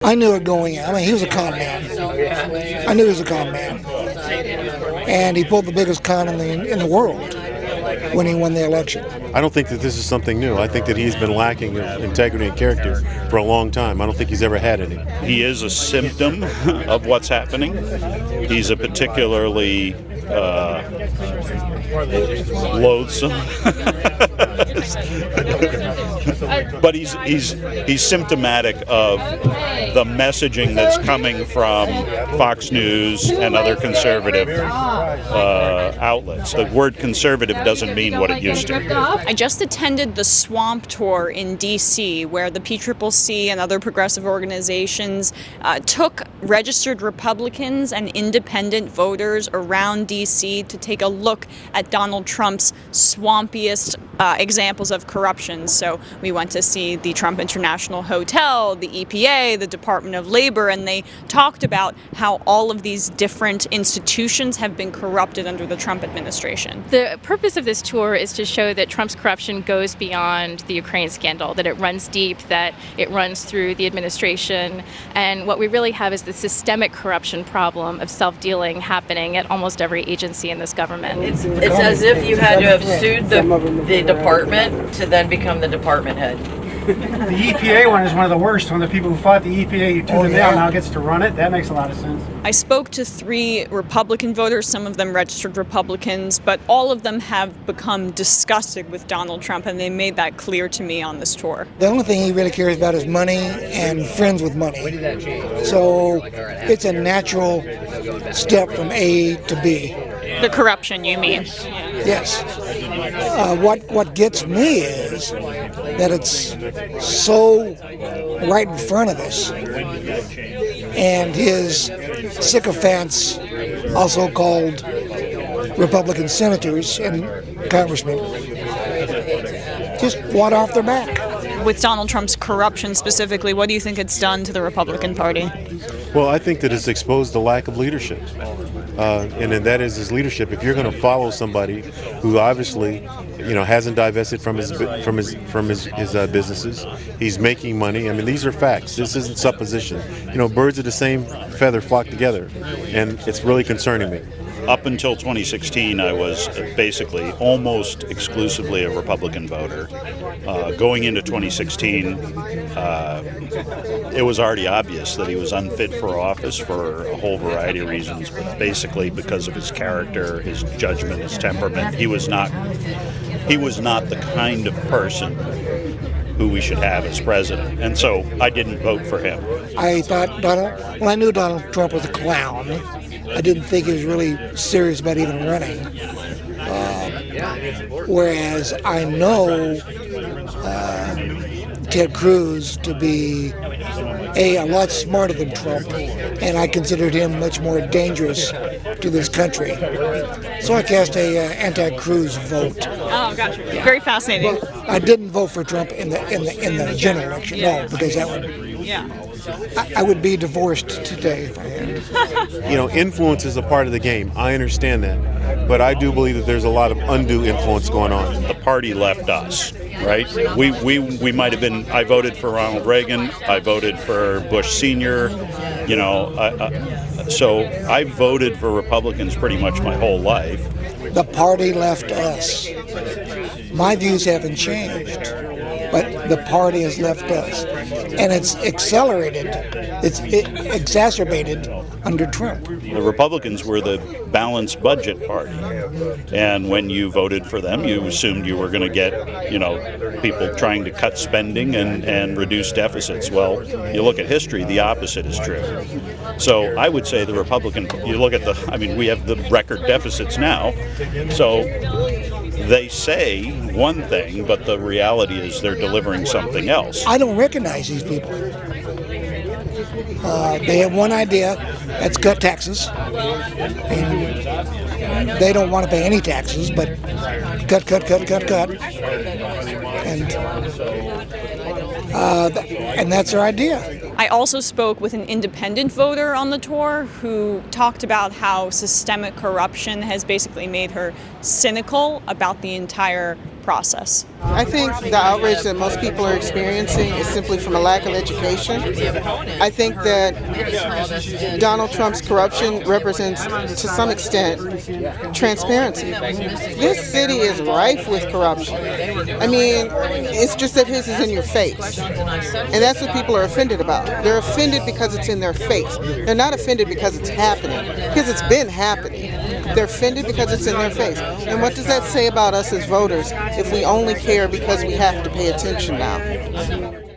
I knew it going in. I mean, he was a con man. I knew he was a con man. And he pulled the biggest con in the world when he won the election. I don't think that this is something new. I think that he's been lacking of integrity and character for a long time. I don't think he's ever had any. He is a symptom of what's happening. He's a particularly loathsome, but he's symptomatic of the messaging that's coming from Fox News and other conservative outlets. The word conservative doesn't mean what it used to. I just attended the Swamp Tour in D.C., where the PCCC and other progressive organizations took registered Republicans and independent voters around D.C. to take a look at Donald Trump's swampiest examples of corruption. So we went to see the Trump International Hotel, the EPA, the Department of Labor, and they talked about how all of these different institutions have been corrupted under the Trump administration. The purpose of this tour is to show that Trump's corruption goes beyond the Ukraine scandal, that it runs deep, that it runs through the administration, and what we really have is the systemic corruption problem of self-dealing happening at almost every agency in this government. It's as if you had to have sued the department to then become the department head. The EPA one is one of the worst. One of the people who fought the EPA, you tooth and nail, now gets to run it. That makes a lot of sense. I spoke to 3 Republican voters, some of them registered Republicans, but all of them have become disgusted with Donald Trump, and they made that clear to me on this tour. The only thing he really cares about is money and friends with money. So it's a natural step from A to B. The corruption, you mean? Yes. What gets me is that it's so right in front of us, and his sycophants, also called Republican senators and congressmen, just water off their back. With Donald Trump's corruption specifically, what do you think it's done to the Republican Party? Well, I think that it's exposed the lack of leadership. And that is his leadership. If you're going to follow somebody who obviously, hasn't divested from his businesses, he's making money. I mean, these are facts. This isn't supposition. Birds of the same feather flock together, and it's really concerning me. Up until 2016, I was basically almost exclusively a Republican voter. Going into 2016, it was already obvious that he was unfit for office for a whole variety of reasons, but basically because of his character, his judgment, his temperament. He was not the kind of person who we should have as president, and so I didn't vote for him. I knew Donald Trump was a clown. I didn't think he was really serious about even running. Whereas I know Ted Cruz to be a lot smarter than Trump, and I considered him much more dangerous to this country. So I cast a anti-Cruz vote. Oh, gotcha. Yeah. Very fascinating. But I didn't vote for Trump in the general election. No, because that would. Yeah. I would be divorced today if I had. Influence is a part of the game. I understand that. But I do believe that there's a lot of undue influence going on. The party left us, right? We might have been, I voted for Ronald Reagan, I voted for Bush Sr., so I voted for Republicans pretty much my whole life. The party left us. My views haven't changed, but the party has left us. And it's exacerbated under Trump. The Republicans were the balanced budget party. And when you voted for them, you assumed you were going to get, people trying to cut spending and reduce deficits. Well, you look at history, the opposite is true. So I would say the Republican, you look at we have the record deficits now. So they say one thing, but the reality is they're delivering something else. I don't recognize these people. They have one idea, that's cut taxes. And they don't want to pay any taxes, but cut. And that's their idea. I also spoke with an independent voter on the tour who talked about how systemic corruption has basically made her cynical about the entire process? I think the outrage that most people are experiencing is simply from a lack of education. I think that Donald Trump's corruption represents, to some extent, transparency. This city is rife with corruption. I mean, it's just that his is in your face. And that's what people are offended about. They're offended because it's in their face. They're not offended because it's happening, because it's been happening. They're offended because it's in their face. And what does that say about us as voters if we only care because we have to pay attention now?